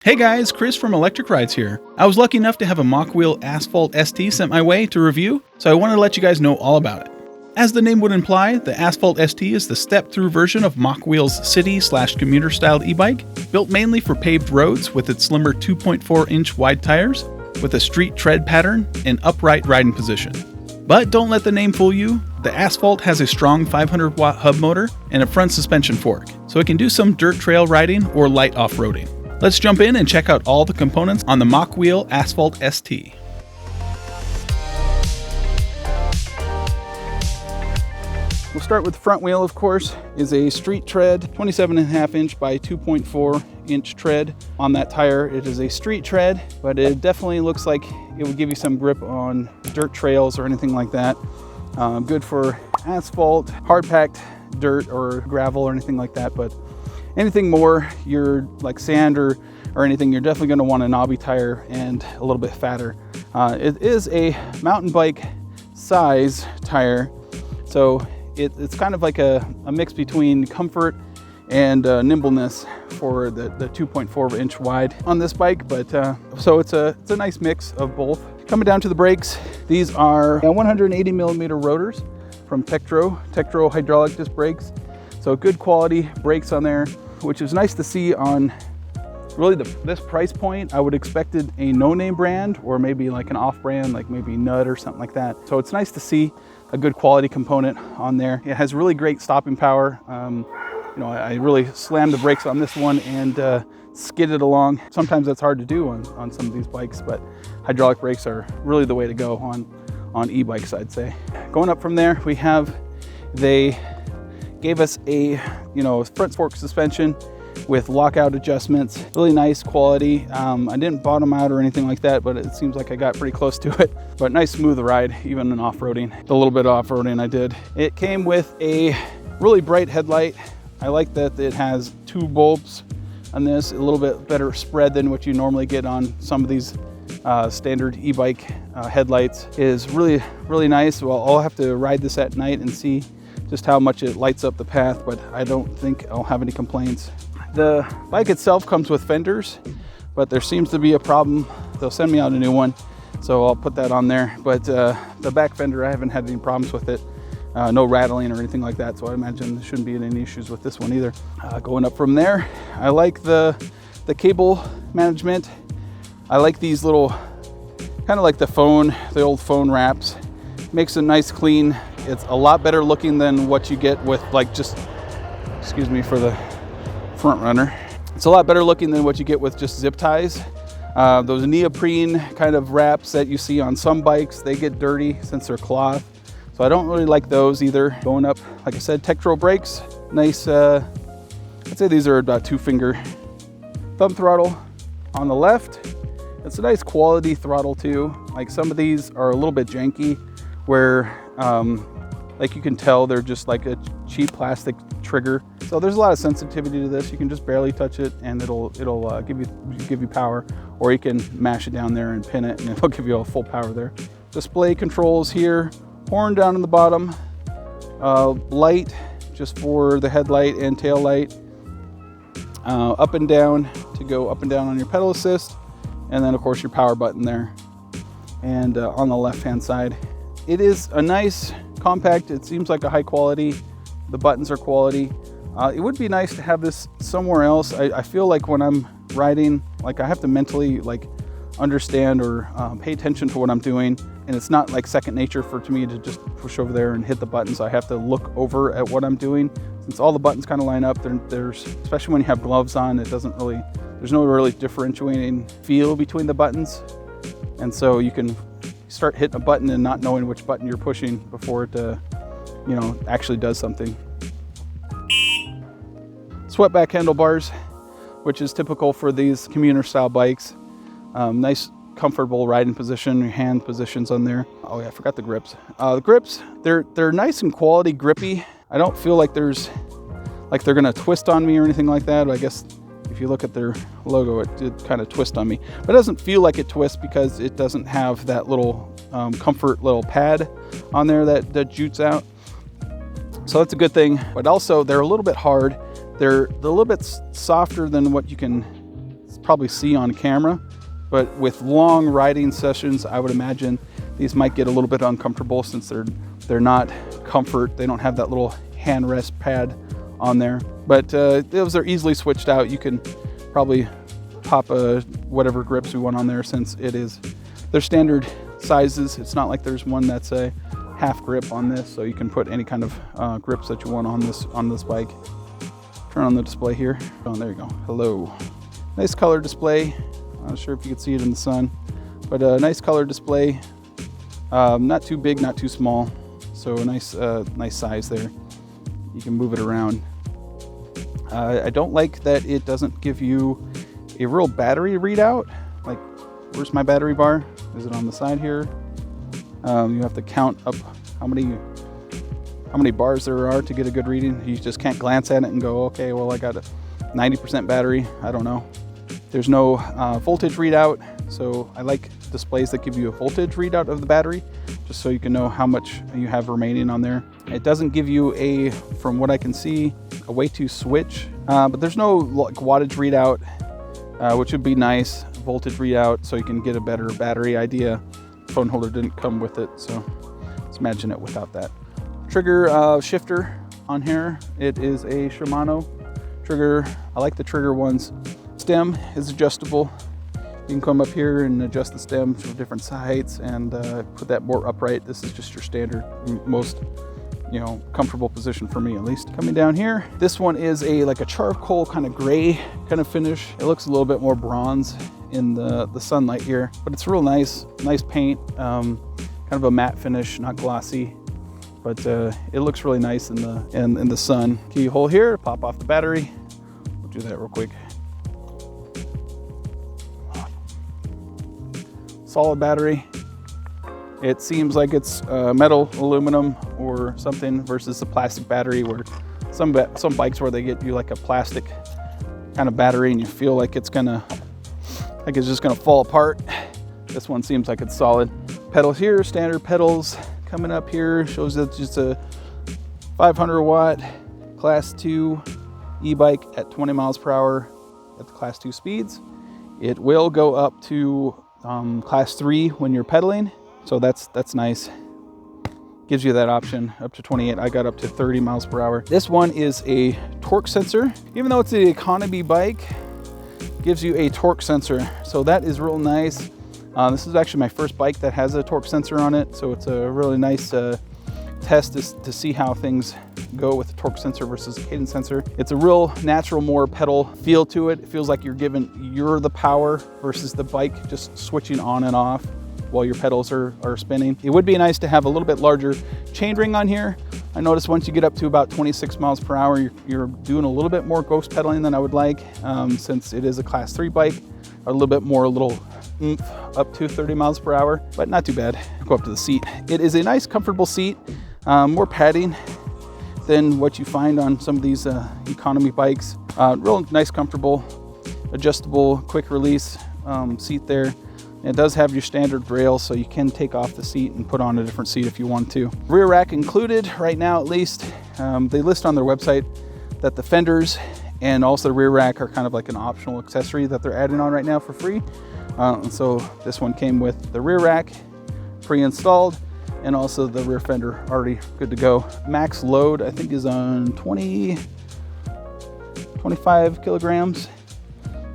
Hey guys, Chris from Electric Rides here. I was lucky enough to have a Mokwheel Asphalt ST sent my way to review, so I wanted to let you guys know all about it. As the name would imply, the Asphalt ST is the step-through version of Mokwheel's city/commuter styled e-bike, built mainly for paved roads with its slimmer 2.4-inch wide tires, with a street tread pattern and upright riding position. But don't let the name fool you. The Asphalt has a strong 500-watt hub motor and a front suspension fork, so it can do some dirt trail riding or light off-roading. Let's jump in and check out all the components on the Mokwheel Asphalt ST. We'll start with the front wheel, of course, is a street tread, 27.5-inch by 2.4-inch tread on that tire. It is a street tread, but it definitely looks like it would give you some grip on dirt trails or anything like that. Good for asphalt, hard-packed dirt or gravel or anything like that, but anything more, you're like sand or anything, you're definitely going to want a knobby tire and a little bit fatter. It is a mountain bike size tire, so it's kind of like a mix between comfort and nimbleness for the 2.4-inch wide on this bike, but so it's a nice mix of both. Coming down to the brakes, these are 180 millimeter rotors from Tektro hydraulic disc brakes, so good quality brakes on there, which is nice to see on really this price point. I would expected a no-name brand or maybe like an off-brand, like maybe Nut or something like that. So it's nice to see a good quality component on there. It has really great stopping power. I really slammed the brakes on this one and skidded along. Sometimes that's hard to do on some of these bikes, but hydraulic brakes are really the way to go on e-bikes, I'd say. Going up from there, they gave us a front fork suspension with lockout adjustments. Really nice quality. I didn't bottom out or anything like that, but it seems like I got pretty close to it. But nice smooth ride, even in off-roading. The little bit of off-roading I did. It came with a really bright headlight. I like that it has two bulbs on this, a little bit better spread than what you normally get on some of these standard e-bike headlights. It is really, really nice. Well, I'll have to ride this at night and see just how much it lights up the path, but I don't think I'll have any complaints. The bike itself comes with fenders, but there seems to be a problem. They'll send me out a new one, so I'll put that on there. But the back fender, I haven't had any problems with it. No rattling or anything like that, so I imagine there shouldn't be any issues with this one either. Going up from there, I like the cable management. I like these little, kind of like the old phone wraps. Makes a nice clean. It's a lot better looking than what you get with excuse me for the front runner. It's a lot better looking than what you get with just zip ties. Those neoprene kind of wraps that you see on some bikes, they get dirty since they're cloth. So I don't really like those either. Going up, like I said, Tektro brakes. Nice, I'd say these are about 2-finger thumb throttle. On the left, it's a nice quality throttle too. Like some of these are a little bit janky where like you can tell they're just like a cheap plastic trigger. So there's a lot of sensitivity to this. You can just barely touch it and it'll give you power, or you can mash it down there and pin it and it'll give you a full power there. Display controls here, horn down in the bottom, light just for the headlight and tail light, up and down to go up and down on your pedal assist, and then of course your power button there. And on the left hand side, it is a nice compact. It seems like a high quality. The buttons are quality. It would be nice to have this somewhere else. I feel like when I'm riding, like I have to mentally like understand or pay attention to what I'm doing, and it's not like second nature to me to just push over there and hit the buttons. I have to look over at what I'm doing. Since all the buttons kind of line up, there's especially when you have gloves on, there's no really differentiating feel between the buttons, and so you can start hitting a button and not knowing which button you're pushing before it actually does something. Swept-back handlebars, which is typical for these commuter style bikes. Nice comfortable riding position, your hand positions on there. Oh yeah, I forgot the grips. The grips, they're nice and quality grippy. I don't feel like they're gonna twist on me or anything like that. I guess if you look at their logo, it did kind of twist on me, but it doesn't feel like it twists because it doesn't have that little comfort little pad on there that jutes out. So that's a good thing, but also they're a little bit hard. They're a little bit softer than what you can probably see on camera, but with long riding sessions, I would imagine these might get a little bit uncomfortable since they're not comfort. They don't have that little hand rest pad on there, but those are easily switched out. You can probably pop whatever grips we want on there, since they're standard sizes. It's not like there's one that's a half grip on this, so you can put any kind of grips that you want on this bike. Turn on the display here. Oh, there you go. Hello. Nice color display. I'm not sure if you can see it in the sun, but a nice color display. Not too big, not too small. So a nice size there. You can move it around. I don't like that it doesn't give you a real battery readout. Like, where's my battery bar? Is it on the side here? You have to count up how many bars there are to get a good reading. You just can't glance at it and go, okay, well, I got a 90% battery. I don't know. There's no voltage readout, so I like displays that give you a voltage readout of the battery, just so you can know how much you have remaining on there. It doesn't give you from what I can see, a way to switch, but there's no like wattage readout, which would be nice. Voltage readout, so you can get a better battery idea. Phone holder didn't come with it, so let's imagine it without that. Trigger shifter on here. It is a Shimano trigger. I like the trigger ones. Stem is adjustable. You can come up here and adjust the stem to different heights and put that more upright. This is just your standard, most comfortable position for me, at least. Coming down here, this one is like a charcoal kind of gray kind of finish. It looks a little bit more bronze in the sunlight here, but it's real nice paint, kind of a matte finish, not glossy, but it looks really nice in the sun. Keyhole here, pop off the battery. We'll do that real quick. Solid battery. It seems like it's metal, aluminum, or something versus a plastic battery, where some bikes where they get you like a plastic kind of battery and you feel like it's just gonna fall apart. This one seems like it's solid. Pedals here, standard pedals. Coming up here shows that it's just a 500 watt class 2 e-bike at 20 miles per hour at the class 2 speeds. It will go up to class 3 when you're pedaling, so that's nice. Gives you that option up to 28. I got up to 30 miles per hour. This one is a torque sensor. Even though it's an economy bike, gives you a torque sensor, so that is real nice. This is actually my first bike that has a torque sensor on it, so it's a really nice test to see how things go with the torque sensor versus a cadence sensor. It's a real natural, more pedal feel to it. It feels like you're the power versus the bike just switching on and off while your pedals are spinning. It would be nice to have a little bit larger chainring on here. I noticed once you get up to about 26 miles per hour, you're doing a little bit more ghost pedaling than I would like, since it is a class 3 bike. A little oomph up to 30 miles per hour, but not too bad. Go up to the seat. It is a nice, comfortable seat, more padding than what you find on some of these economy bikes. Real nice, comfortable, adjustable, quick release seat there. It does have your standard rail, so you can take off the seat and put on a different seat if you want to. Rear rack included right now, at least. They list on their website that the fenders and also the rear rack are kind of like an optional accessory that they're adding on right now for free. So this one came with the rear rack pre-installed and also the rear fender already good to go. Max load I think is on 25 kilograms.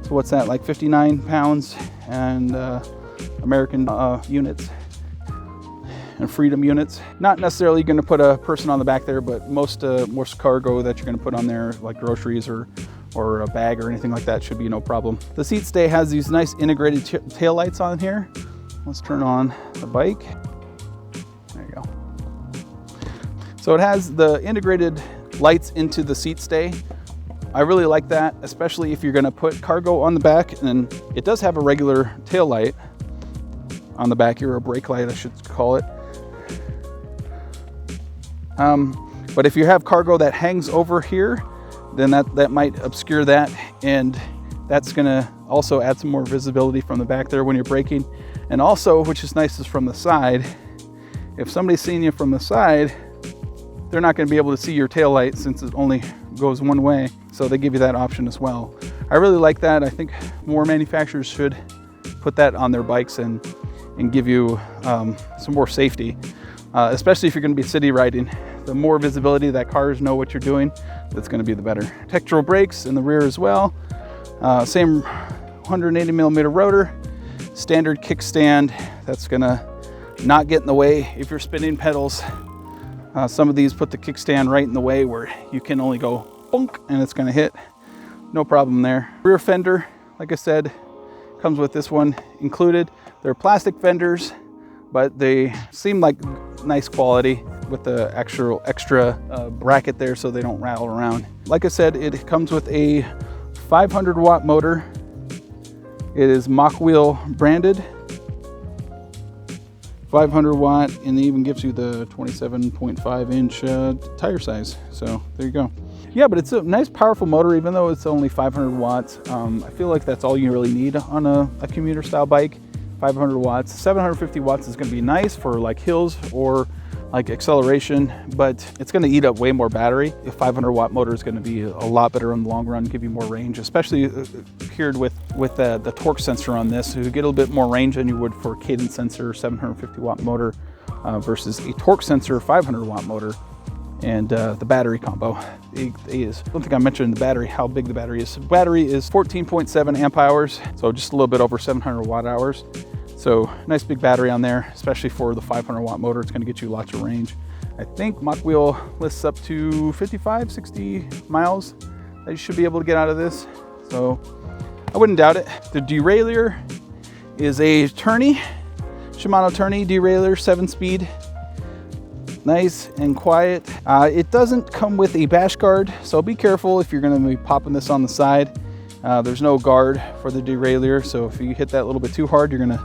So what's that, like 59 pounds, and American units and Freedom units. Not necessarily going to put a person on the back there, but most cargo that you're going to put on there, like groceries or a bag or anything like that, should be no problem. The seat stay has these nice integrated tail lights on here. Let's turn on the bike. There you go. So it has the integrated lights into the seat stay. I really like that, especially if you're going to put cargo on the back, and it does have a regular tail light on the back here, or a brake light I should call it. But if you have cargo that hangs over here, then that might obscure that, and that's gonna also add some more visibility from the back there when you're braking. And also, which is nice, is from the side. If somebody's seeing you from the side, they're not gonna be able to see your tail light since it only goes one way. So they give you that option as well. I really like that. I think more manufacturers should put that on their bikes and give you some more safety, especially if you're going to be city riding. The more visibility that cars know what you're doing, that's going to be the better. Textural brakes in the rear as well. Same 180 millimeter rotor, standard kickstand. That's going to not get in the way if you're spinning pedals. Some of these put the kickstand right in the way where you can only go bonk and it's going to hit. No problem there. Rear fender, like I said, comes with this one included. They're plastic fenders, but they seem like nice quality with the extra bracket there so they don't rattle around. Like I said, it comes with a 500 watt motor. It is Mokwheel branded. 500 watt, and it even gives you the 27.5 inch tire size. So there you go. Yeah, but it's a nice powerful motor, even though it's only 500 watts. I feel like that's all you really need on a commuter style bike. 500 watts. 750 watts is going to be nice for like hills or like acceleration, but it's going to eat up way more battery. A 500 watt motor is going to be a lot better in the long run, give you more range, especially paired with the torque sensor on this. So you get a little bit more range than you would for a cadence sensor 750 watt motor versus a torque sensor 500 watt motor. And the battery combo is, I don't think I mentioned the battery, how big the battery is. The battery is 14.7 amp hours, so just a little bit over 700 watt hours. So nice big battery on there, especially for the 500 watt motor. It's gonna get you lots of range. I think Mokwheel lists up to 55, 60 miles that you should be able to get out of this. So I wouldn't doubt it. The derailleur is a Shimano Tourney derailleur, 7-speed. Nice and quiet. It doesn't come with a bash guard, so be careful if you're going to be popping this on the side. There's no guard for the derailleur, so if you hit that a little bit too hard, you're gonna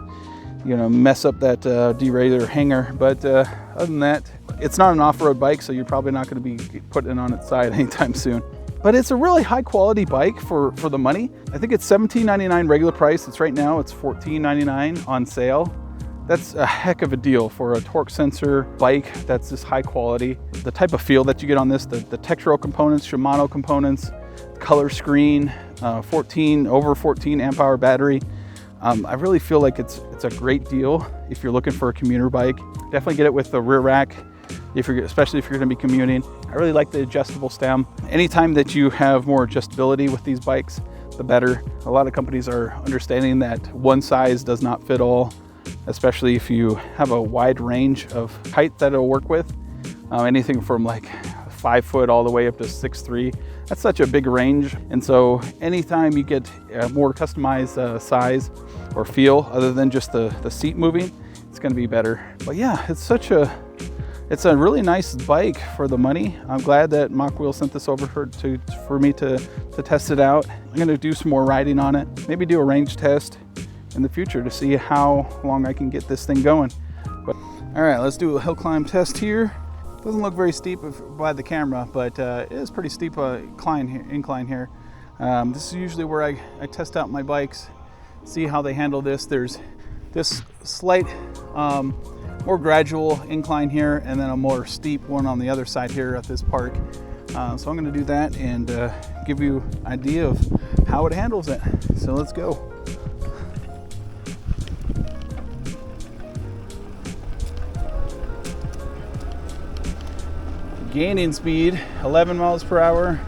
mess up that derailleur hanger. But other than that, it's not an off-road bike, so you're probably not going to be putting it on its side anytime soon. But it's a really high quality bike for the money. I think it's $17.99 regular price. It's right now it's $14.99 on sale. That's a heck of a deal for a torque sensor bike that's this high quality. The type of feel that you get on this, the textural components, Shimano components, color screen, over 14 amp hour battery. I really feel like it's a great deal if you're looking for a commuter bike. Definitely get it with the rear rack, especially if you're going to be commuting. I really like the adjustable stem. Anytime that you have more adjustability with these bikes, the better. A lot of companies are understanding that one size does not fit all, especially if you have a wide range of height that it'll work with. Anything from like 5 foot all the way up to 6'3". That's such a big range. And so anytime you get a more customized size or feel other than just the seat moving, it's gonna be better. But yeah, it's a really nice bike for the money. I'm glad that Mokwheel sent this over for me to test it out. I'm gonna do some more riding on it, maybe do a range test in the future to see how long I can get this thing going. But all right, let's do a hill climb test here. Doesn't look very steep by the camera, but it is pretty steep incline here. This is usually where I test out my bikes, see how they handle this. There's this slight, more gradual incline here, and then a more steep one on the other side here at this park. So I'm gonna do that and give you an idea of how it handles it. So let's go. Gaining speed, 11 miles per hour,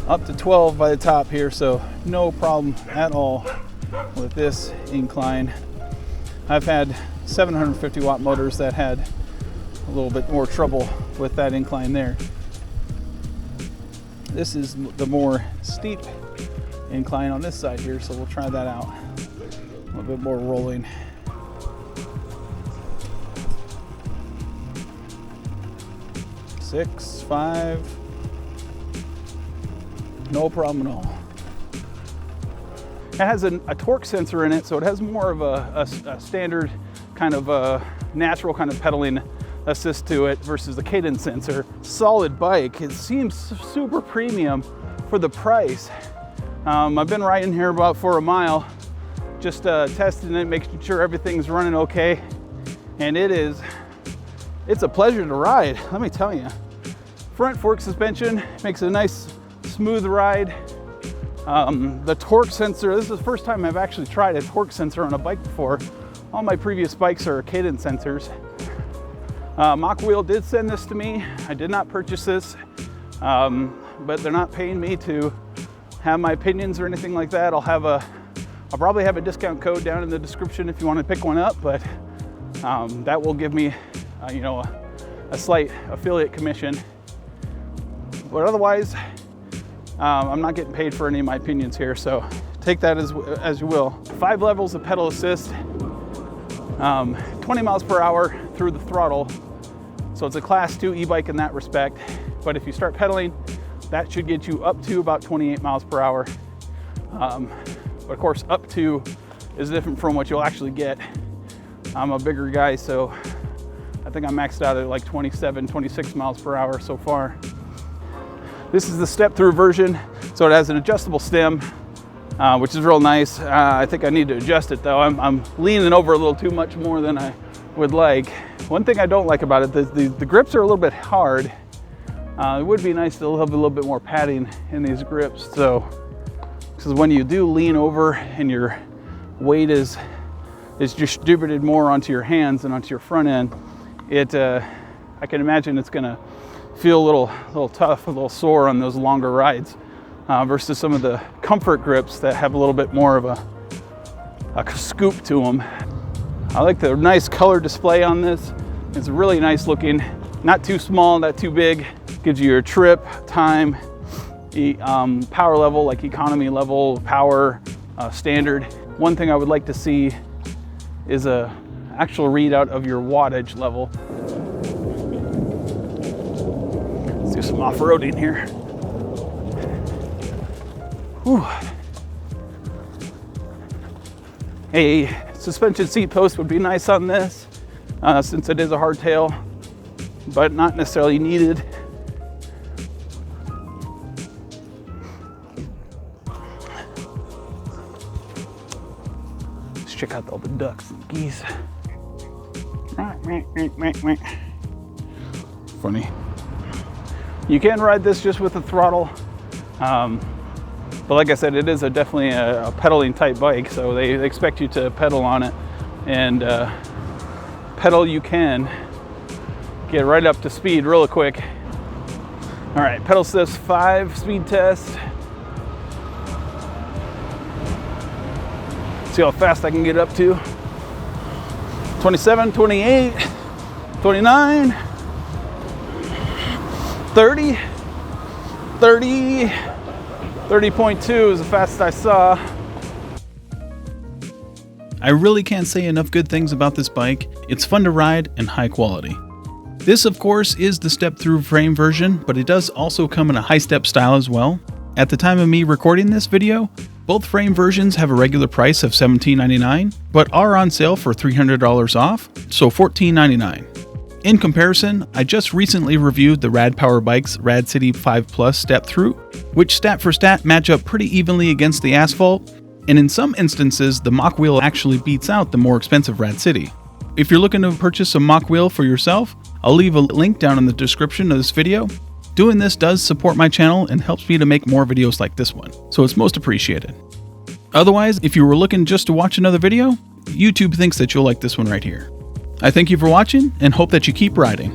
up to 12 by the top here, so no problem at all with this incline. I've had 750 watt motors that had a little bit more trouble with that incline there. This is the more steep incline on this side here, so we'll try that out. A little bit more rolling. Six, 5, no problem at all. It has a torque sensor in it, so it has more of a standard kind of natural kind of pedaling assist to it versus the cadence sensor. Solid bike. It seems super premium for the price. I've been riding here about for a mile, just testing it, making sure everything's running okay, and it's a pleasure to ride, let me tell you. Front fork suspension makes a nice smooth ride. The torque sensor, this is the first time I've actually tried a torque sensor on a bike before. All my previous bikes are cadence sensors. Mokwheel did send this to me. I did not purchase this, but they're not paying me to have my opinions or anything like that. I'll probably have a discount code down in the description if you want to pick one up, but that will give me, you know, a slight affiliate commission. But otherwise, I'm not getting paid for any of my opinions here, so take that as you will. 5 levels of pedal assist, 20 miles per hour through the throttle. So it's a class 2 e-bike in that respect. But if you start pedaling, that should get you up to about 28 miles per hour. But of course, up to is different from what you'll actually get. I'm a bigger guy, so I think I maxed out at like 27, 26 miles per hour so far. This is the step-through version, so it has an adjustable stem, which is real nice. I think I need to adjust it though. I'm leaning over a little too much more than I would like. One thing I don't like about it, the grips are a little bit hard. It would be nice to have a little bit more padding in these grips, so because when you do lean over and your weight is distributed more onto your hands and onto your front end, I can imagine it's gonna feel a little tough, a little sore on those longer rides versus some of the comfort grips that have a little bit more of a scoop to them. I like the nice color display on this. It's really nice looking, not too small, not too big. Gives you your trip, time, power level, like economy level, power, standard. One thing I would like to see is a actual readout of your wattage level. Let's do some off-roading here. Whew. A suspension seat post would be nice on this, since it is a hardtail, but not necessarily needed. Let's check out all the ducks and geese. Funny. You can ride this just with the throttle, but like I said, it is definitely a pedaling type bike, so they expect you to pedal on it, and pedal you can get right up to speed real quick. All right, pedal assist 5 speed test. See how fast I can get up to. 27, 28, 29, 30, 30, 30.2 is the fastest I saw. I really can't say enough good things about this bike. It's fun to ride and high quality. This, of course, is the step-through frame version, but it does also come in a high-step style as well. At the time of me recording this video, both frame versions have a regular price of $17.99, but are on sale for $300 off, so $14.99. In comparison, I just recently reviewed the Rad Power Bikes Rad City 5 Plus step-through, which stat for stat match up pretty evenly against the Asphalt, and in some instances, the Mokwheel actually beats out the more expensive Rad City. If you're looking to purchase a Mokwheel for yourself, I'll leave a link down in the description of this video. Doing this does support my channel and helps me to make more videos like this one, so it's most appreciated. Otherwise, if you were looking just to watch another video, YouTube thinks that you'll like this one right here. I thank you for watching and hope that you keep riding.